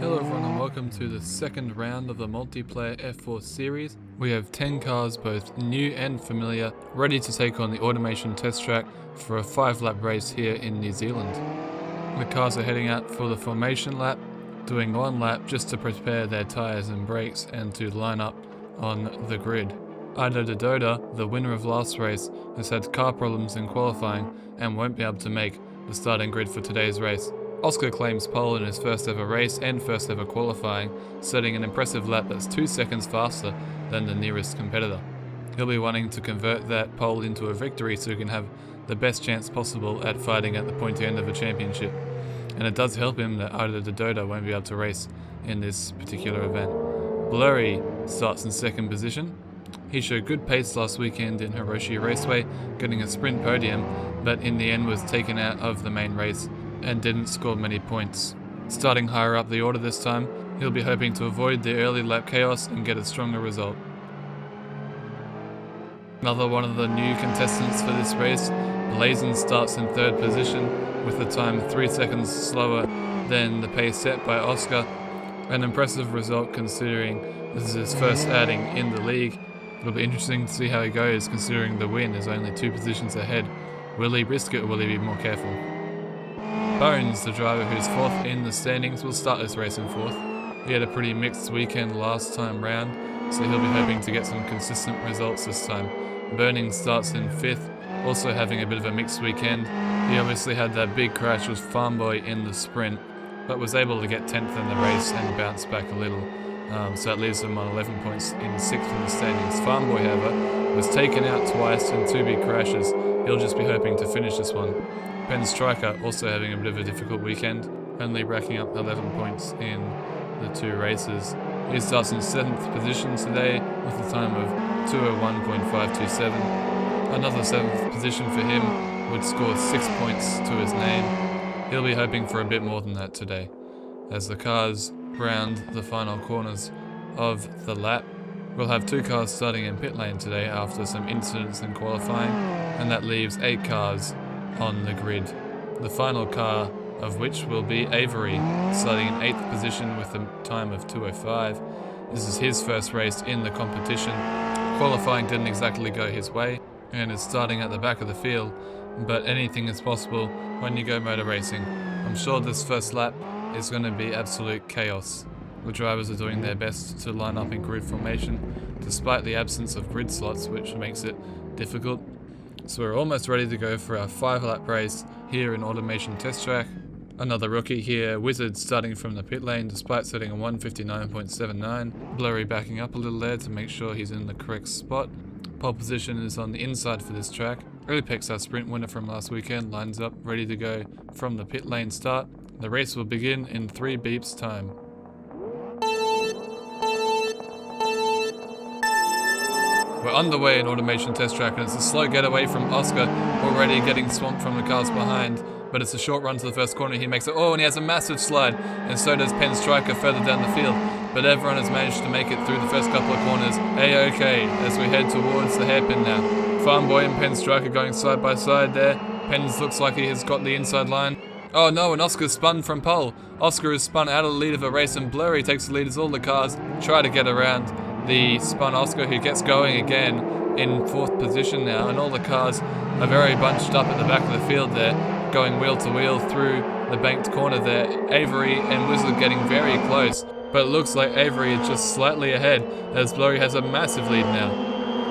Hello everyone and welcome to the second round of the multiplayer F4 series. We have 10 cars, both new and familiar, ready to take on the automation test track for a 5-lap race here in New Zealand. The cars are heading out for the formation lap, doing 1 lap just to prepare their tyres and brakes and to line up on the grid. Dodota, the winner of last race, has had car problems in qualifying and won't be able to make the starting grid for today's race. Oscar claims pole in his first ever race and first ever qualifying, setting an impressive lap that's 2 seconds faster than the nearest competitor. He'll be wanting to convert that pole into a victory so he can have the best chance possible at fighting at the pointy end of a championship. And it does help him that Dodota won't be able to race in this particular event. Blurry starts in second position. He showed good pace last weekend in Hiroshi Raceway, getting a sprint podium, but in the end was taken out of the main race and didn't score many points. Starting higher up the order this time, he'll be hoping to avoid the early lap chaos and get a stronger result. Another one of the new contestants for this race, Blazin starts in third position with a time 3 seconds slower than the pace set by Oscar. An impressive result considering this is his first outing in the league. It'll be interesting to see how he goes considering the win is only 2 positions ahead. Will he risk it or will he be more careful? Bones, the driver who's 4th in the standings, will start this race in 4th. He had a pretty mixed weekend last time round, so he'll be hoping to get some consistent results this time. Burning starts in 5th, also having a bit of a mixed weekend. He obviously had that big crash with Farmboy in the sprint, but was able to get 10th in the race and bounce back a little. So that leaves him on 11 points in 6th in the standings. Farmboy, however, was taken out twice in 2 big crashes. He'll just be hoping to finish this one. Penn Striker also having a bit of a difficult weekend, only racking up 11 points in the 2 races. He starts in 7th position today with a time of 2:01.527. Another 7th position for him would score 6 points to his name. He'll be hoping for a bit more than that today, as the cars round the final corners of the lap. We'll have 2 cars starting in pit lane today after some incidents in qualifying, and that leaves 8 cars on the grid. The final car of which will be Avery, starting in 8th position with a time of 2:05. This is his first race in the competition. Qualifying didn't exactly go his way and is starting at the back of the field, but anything is possible when you go motor racing. I'm sure this first lap is going to be absolute chaos. The drivers are doing their best to line up in grid formation, despite the absence of grid slots, which makes it difficult. So we're almost ready to go for our 5-lap race here in Automation Test Track. Another rookie here, Wizard, starting from the pit lane despite setting a 1:59.79. Blurry backing up a little there to make sure he's in the correct spot. Pole position is on the inside for this track. Apex, our sprint winner from last weekend, lines up ready to go from the pit lane start. The race will begin in 3 beeps time. We're underway in Automation Test Track, and it's a slow getaway from Oscar, already getting swamped from the cars behind, but it's a short run to the first corner. He makes it, and he has a massive slide, and so does Penn Striker further down the field, but everyone has managed to make it through the first couple of corners A-OK as we head towards the hairpin now. Farmboy and Penn Striker going side by side there. Penn's looks like he has got the inside line. Oh no, and Oscar's spun from pole. Oscar is spun out of the lead of the race, and Blurry takes the lead as all the cars try to get around the spun Oscar, who gets going again in 4th position now, and all the cars are very bunched up at the back of the field there, going wheel to wheel through the banked corner there. Avery and Wizard getting very close, but it looks like Avery is just slightly ahead as Blurry has a massive lead now.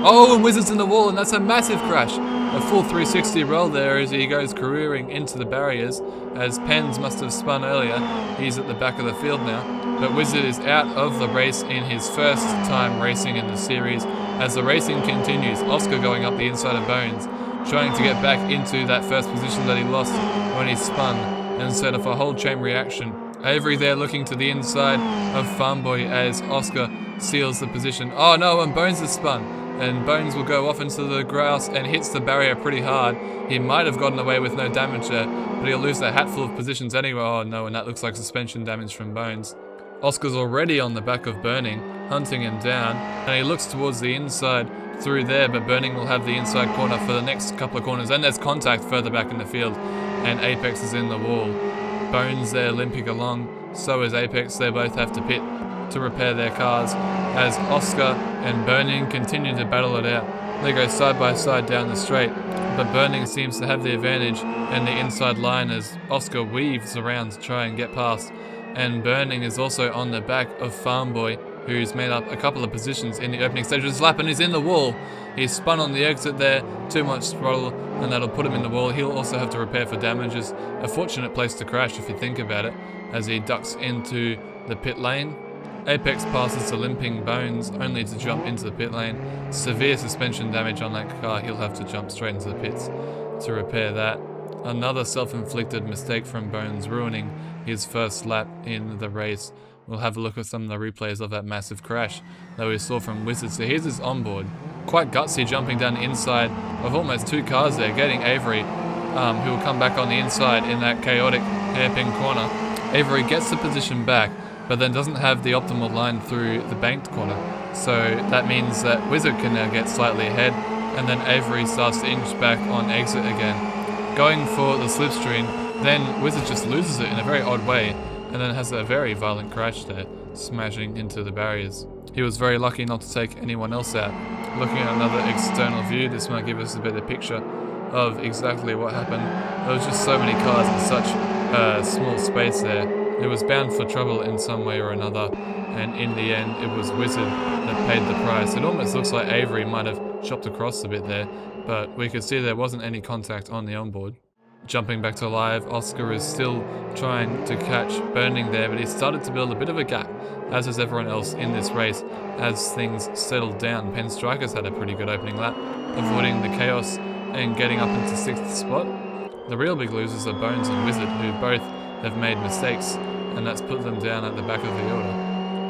Oh, and Wizard's in the wall, and that's a massive crash. A full 360 roll there as he goes careering into the barriers, as Pens must have spun earlier. He's at the back of the field now, but Wizard is out of the race in his first time racing in the series. As the racing continues, Oscar going up the inside of Bones, trying to get back into that first position that he lost when he spun and set off a whole chain reaction. Avery there looking to the inside of Farmboy as Oscar seals the position. Oh no, and Bones is spun, and Bones will go off into the grass and hits the barrier pretty hard. He might have gotten away with no damage there, but he'll lose a hatful of positions anyway. Oh no, and that looks like suspension damage from Bones. Oscar's already on the back of Burning, hunting him down, and he looks towards the inside through there, but Burning will have the inside corner for the next couple of corners, and there's contact further back in the field, and Apex is in the wall. Bones there limping along, So is Apex. They both have to pit to repair their cars as Oscar and Burning continue to battle it out. They go side by side down the straight, but Burning seems to have the advantage and the inside line as Oscar weaves around to try and get past. And Burning is also on the back of Farmboy, who's made up a couple of positions in the opening stage of this lap and is in the wall. He's spun on the exit there, too much throttle, and that'll put him in the wall. He'll also have to repair for damages. A fortunate place to crash if you think about it, as he ducks into the pit lane. Apex passes the limping Bones, only to jump into the pit lane. Severe suspension damage on that car. He'll have to jump straight into the pits to repair that. Another self-inflicted mistake from Bones, ruining his first lap in the race. We'll have a look at some of the replays of that massive crash that we saw from Wizard. So here's his onboard. Quite gutsy, jumping down the inside of almost two cars there, getting Avery, who will come back on the inside in that chaotic hairpin corner. Avery gets the position back, but then doesn't have the optimal line through the banked corner. So that means that Wizard can now get slightly ahead, and then Avery starts to inch back on exit again. Going for the slipstream, then Wizard just loses it in a very odd way, and then has a very violent crash there, smashing into the barriers. He was very lucky not to take anyone else out. Looking at another external view, this might give us a better picture of exactly what happened. There was just so many cars in such a small space there. It was bound for trouble in some way or another, and in the end it was Wizard that paid the price. It almost looks like Avery might have chopped across a bit there, but we could see there wasn't any contact on the onboard. Jumping back to live, Oscar is still trying to catch Burning there, but he started to build a bit of a gap, as has everyone else in this race, as things settled down. Pen Strikers had a pretty good opening lap, avoiding the chaos and getting up into 6th spot. The real big losers are Bones and Wizard, who both have made mistakes, and that's put them down at the back of the order.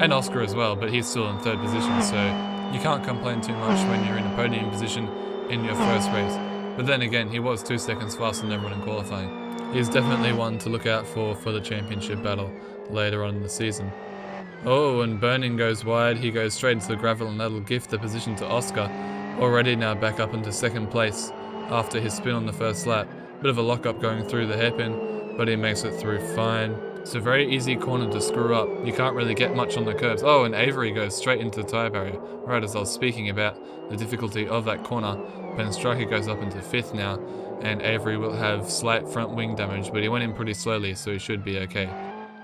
And Oscar as well, but he's still in 3rd position, so you can't complain too much when you're in a podium position in your first race. But then again, he was 2 seconds faster than everyone in qualifying. He's definitely one to look out for the championship battle later on in the season. Oh, and Burning goes wide. He goes straight into the gravel, and that'll gift the position to Oscar. Already now back up into 2nd place after his spin on the first lap. Bit of a lock-up going through the hairpin, but he makes it through fine. It's a very easy corner to screw up. You can't really get much on the curbs. Oh, and Avery goes straight into the tyre barrier, right as I was speaking about the difficulty of that corner. Ben Striker goes up into 5th now, and Avery will have slight front wing damage, but he went in pretty slowly, so he should be okay.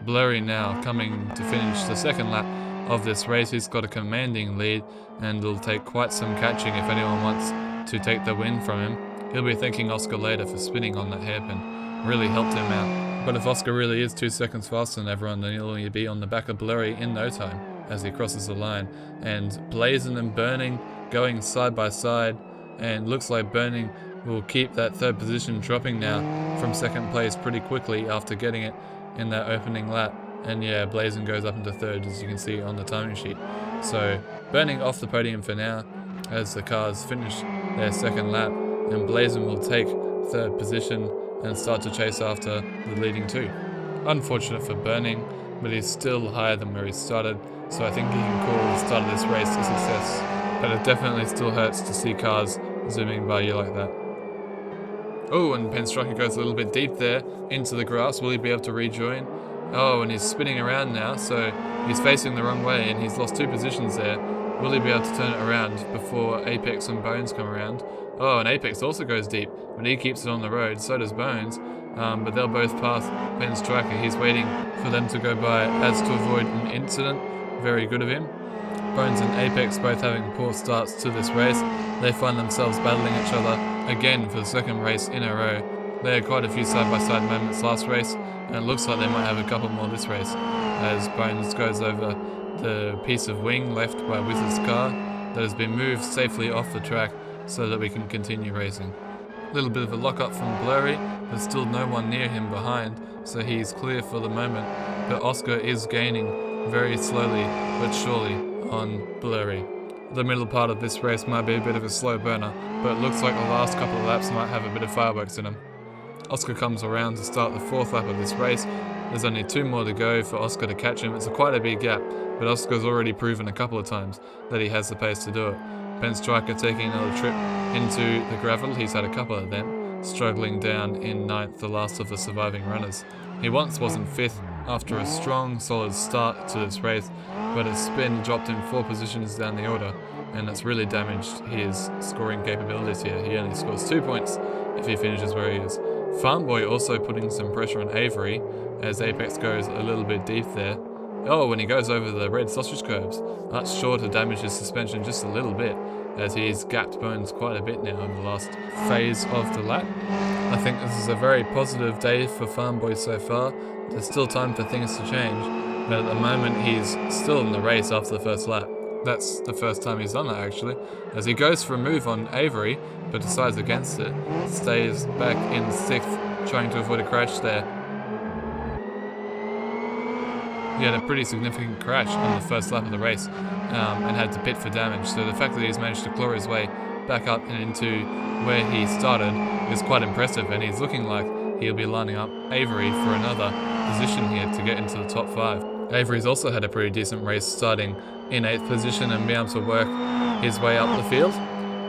Blurry now coming to finish the 2nd lap of this race. He's got a commanding lead, and it'll take quite some catching if anyone wants to take the win from him. He'll be thanking Oscar later for spinning on that hairpin. Really helped him out. But if Oscar really is 2 seconds faster than everyone, then he'll only be on the back of Blurry in no time as he crosses the line. And Blazing and Burning going side by side, and looks like Burning will keep that 3rd position, dropping now from 2nd place pretty quickly after getting it in that opening lap. And yeah, Blazing goes up into 3rd, as you can see on the timing sheet. So Burning off the podium for now as the cars finish their 2nd lap, and Blazing will take 3rd position and start to chase after the leading 2. Unfortunate for Burning, but he's still higher than where he started, so I think he can call the start of this race a success. But it definitely still hurts to see cars zooming by you like that. Oh, and Pen Striker goes a little bit deep there into the grass. Will he be able to rejoin? Oh, and he's spinning around now, so he's facing the wrong way, and he's lost 2 positions there. Will he be able to turn it around before Apex and Bones come around? Oh, and Apex also goes deep, but he keeps it on the road, so does Bones. But they'll both pass Pen Striker. He's waiting for them to go by as to avoid an incident. Very good of him. Bones and Apex both having poor starts to this race. They find themselves battling each other again for the 2nd race in a row. They had quite a few side-by-side moments last race, and it looks like they might have a couple more this race, as Bones goes over the piece of wing left by Wizard's car that has been moved safely off the track so that we can continue racing. A little bit of a lock-up from Blurry, but still no one near him behind, so he's clear for the moment, but Oscar is gaining very slowly but surely on Blurry. The middle part of this race might be a bit of a slow burner, but it looks like the last couple of laps might have a bit of fireworks in them. Oscar comes around to start the 4th lap of this race. There's only 2 more to go for Oscar to catch him. It's quite a big gap, but Oscar's already proven a couple of times that he has the pace to do it. Pen Striker taking another trip into the gravel. He's had a couple of them, struggling down in 9th, the last of the surviving runners. He once was in 5th after a strong, solid start to this race, but his spin dropped him 4 positions down the order, and it's really damaged his scoring capabilities here. He only scores 2 points if he finishes where he is. Farmboy also putting some pressure on Avery as Apex goes a little bit deep there. Oh, when he goes over the red sausage curves, that's sure to damage his suspension just a little bit, as he's gapped Bones quite a bit now in the last phase of the lap. I think this is a very positive day for Farmboy so far. There's still time for things to change, but at the moment he's still in the race after the first lap. That's the first time he's done that actually, as he goes for a move on Avery, but decides against it, stays back in 6th, trying to avoid a crash there. He had a pretty significant crash on the first lap of the race and had to pit for damage, so the fact that he's managed to claw his way back up and into where he started is quite impressive, and he's looking like he'll be lining up Avery for another position here to get into the top 5. Avery's also had a pretty decent race, starting in 8th position and being able to work his way up the field.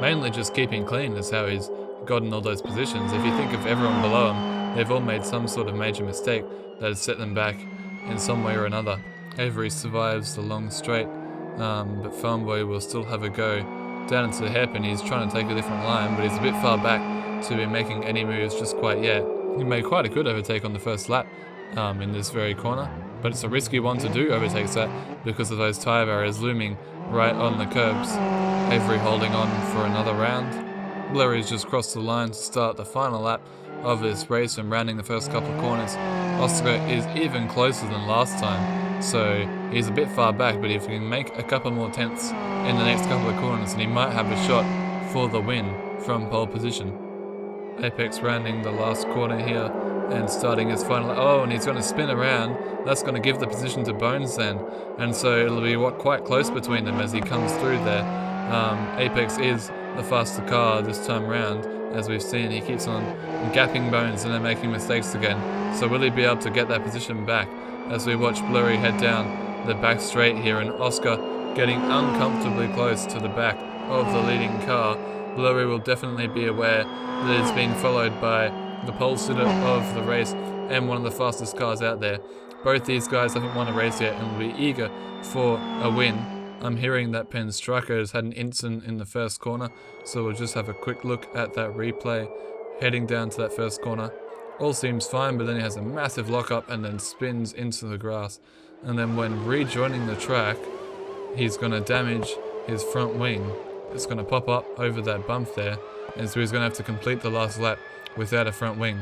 Mainly just keeping clean is how he's gotten all those positions. If you think of everyone below him, they've all made some sort of major mistake that has set them back in some way or another. Avery survives the long straight, but Farmboy will still have a go down into the hairpin. He's trying to take a different line, but he's a bit far back to be making any moves just quite yet. He made quite a good overtake on the first lap in this very corner, but it's a risky one to do overtakes at because of those tyre barriers looming right on the curbs. Avery holding on for another round. Blurry's just crossed the line to start the final lap of this race and rounding the first couple of corners. Oscar is even closer than last time, so he's a bit far back, but if he can make a couple more tenths in the next couple of corners, then he might have a shot for the win from pole position. Apex rounding the last corner here and starting his final. Oh, and he's going to spin around. That's going to give the position to Bones then, and so it'll be quite close between them as he comes through there. Apex is the faster car this time round. As we've seen, he keeps on gapping Bones and then making mistakes again. So will he be able to get that position back as we watch Blurry head down the back straight here, and Oscar getting uncomfortably close to the back of the leading car. Blurry will definitely be aware that it's being followed by the pole sitter of the race and one of the fastest cars out there. Both these guys haven't won a race yet and will be eager for a win. I'm hearing that Penn Striker has had an incident in the first corner, so we'll just have a quick look at that replay. Heading down to that first corner, all seems fine, but then he has a massive lockup and then spins into the grass. And then when rejoining the track, he's going to damage his front wing. It's going to pop up over that bump there, and so he's going to have to complete the last lap without a front wing.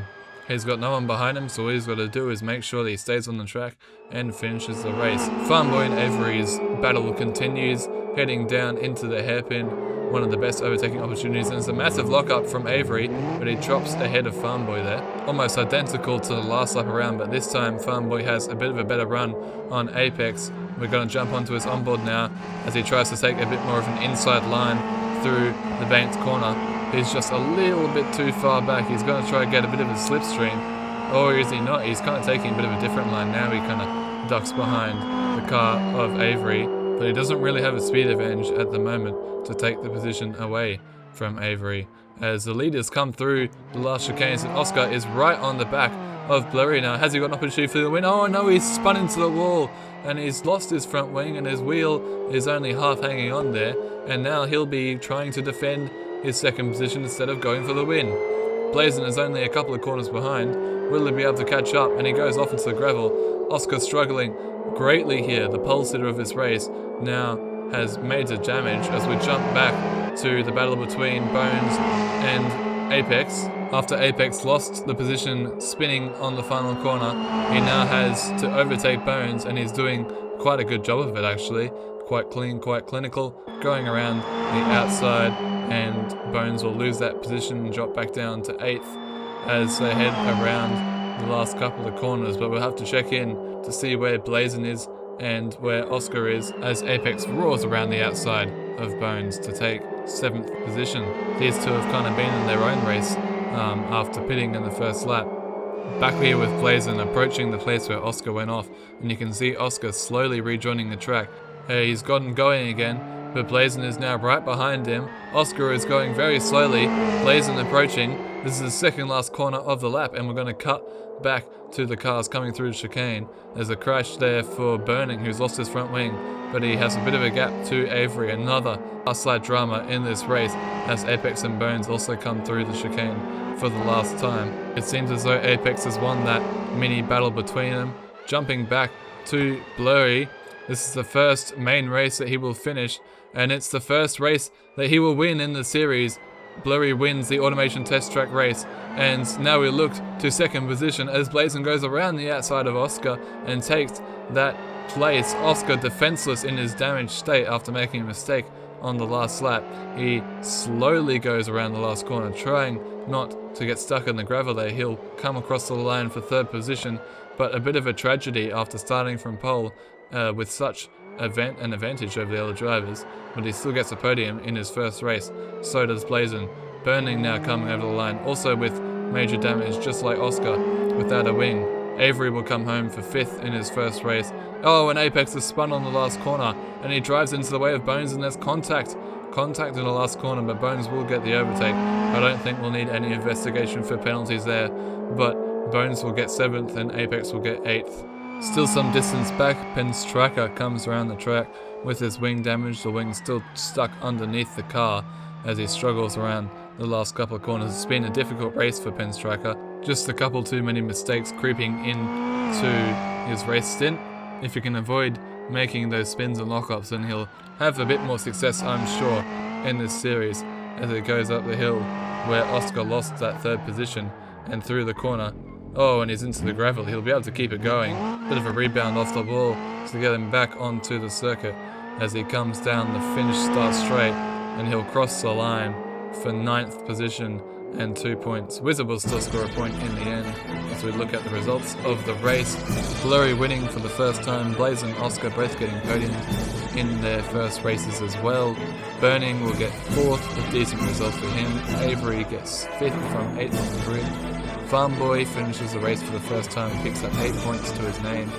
He's got no one behind him, so all he's got to do is make sure that he stays on the track and finishes the race. Farmboy and Avery's battle continues, heading down into the hairpin. One of the best overtaking opportunities, and it's a massive lockup from Avery, but he drops ahead of Farmboy there. Almost identical to the last lap around, but this time Farmboy has a bit of a better run on Apex. We're going to jump onto his onboard now as he tries to take a bit more of an inside line through the banked corner. He's just a little bit too far back. He's going to try to get a bit of a slipstream, or is he not? He's kind of taking a bit of a different line now. He kind of ducks behind the car of Avery, but he doesn't really have a speed advantage at the moment to take the position away from Avery. As the leaders come through the last chicanes, and Oscar is right on the back of Blurry now. Has he got an opportunity for the win? Oh no, he's spun into the wall and he's lost his front wing, and his wheel is only half hanging on there, and now he'll be trying to defend his second position instead of going for the win. Blazin is only a couple of corners behind. Will he be able to catch up? And he goes off into the gravel. Oscar struggling greatly here. The pole sitter of this race now has major damage as we jump back to the battle between Bones and Apex. After Apex lost the position spinning on the final corner, he now has to overtake Bones, and he's doing quite a good job of it actually. Quite clean, quite clinical, going around the outside, and Bones will lose that position and drop back down to 8th as they head around the last couple of corners. But we'll have to check in to see where Blazin is and where Oscar is as Apex roars around the outside of Bones to take 7th position. These two have kind of been in their own race after pitting in the first lap. Back here with Blazin approaching the place where Oscar went off, and you can see Oscar slowly rejoining the track. He's gotten going again, but Blazin is now right behind him. Oscar is going very slowly, Blazin approaching, This is the second last corner of the lap, and we're going to cut back to the cars coming through the chicane. There's a crash there for Burning, who's lost his front wing, but he has a bit of a gap to Avery. Another slight drama in this race as Apex and Bones also come through the chicane for the last time. It seems as though Apex has won that mini battle between them. Jumping back to Blurry, this is the first main race that he will finish, and it's the first race that he will win in the series. Blurry wins the automation test track race, and now we look to second position as Blazin goes around the outside of Oscar and takes that place. Oscar defenseless in his damaged state after making a mistake on the last lap. He slowly goes around the last corner, trying not to get stuck in the gravel there. He'll come across the line for third position, but a bit of a tragedy after starting from pole with such an advantage over the other drivers, but he still gets a podium in his first race. So does Blazin. Burning now coming over the line, also with major damage, just like Oscar, without a wing. Avery will come home for 5th in his first race. Oh, and Apex is spun on the last corner, and he drives into the way of Bones, and there's contact in the last corner, but Bones will get the overtake. I don't think we'll need any investigation for penalties there, but Bones will get 7th and Apex will get 8th. Still some distance back, Pinstriker comes around the track with his wing damage. The wing still stuck underneath the car as he struggles around the last couple of corners. It's been a difficult race for Pinstriker. Just a couple too many mistakes creeping into his race stint. If he can avoid making those spins and lockups, then he'll have a bit more success, I'm sure, in this series as it goes up the hill where Oscar lost that third position and through the corner. Oh, and he's into the gravel. He'll be able to keep it going. Bit of a rebound off the wall to get him back onto the circuit as he comes down the finish start straight, and he'll cross the line for 9th position and 2 points. Wizard will still score a point in the end as we look at the results of the race. Blurry winning for the first time. Blaze and Oscar both getting podiums in their first races as well. Burning will get 4th with decent results for him. Avery gets 5th from 8th on the grid. Farmboy finishes the race for the first time and picks up 8 points to his name.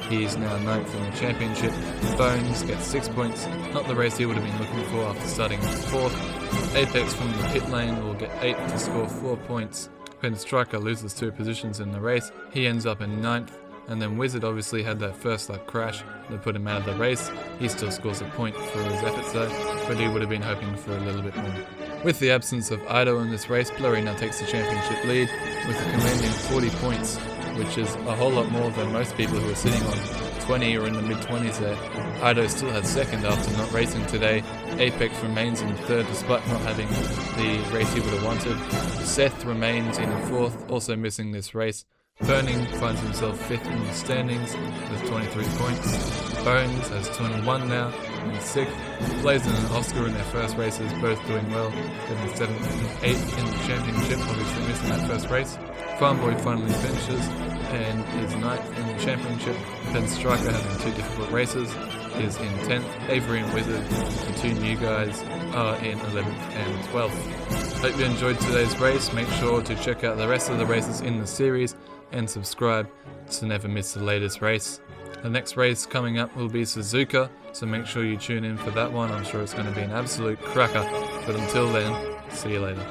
He is now 9th in the championship. Bones gets 6 points, not the race he would have been looking for after starting 4th. Apex from the pit lane will get 8th to score 4 points. Pinstriker loses 2 positions in the race. He ends up in 9th. And then Wizard obviously had that first lap crash that put him out of the race. He still scores a point for his efforts though, but he would have been hoping for a little bit more. With the absence of Ido in this race, Blurry now takes the championship lead with a commanding 40 points, which is a whole lot more than most people who are sitting on 20 or in the mid-20s there. Ido still has 2nd after not racing today. Apex remains in 3rd despite not having the race he would have wanted. Seth remains in 4th, also missing this race. Burning finds himself 5th in the standings with 23 points. Bones has 21 now in 6th. Blazin and Oscar in their first races both doing well, getting 7th and 8th in the championship, obviously missing that first race. Farmboy finally finishes and is 9th in the championship. Pinstriker, having 2 difficult races, is in 10th. Avery and Wizard, the 2 new guys, are in 11th and 12th. Hope you enjoyed today's race. Make sure to check out the rest of the races in the series and subscribe to never miss the latest race. The next race coming up will be Suzuka, so make sure you tune in for that one. I'm sure it's going to be an absolute cracker. But until then, see you later.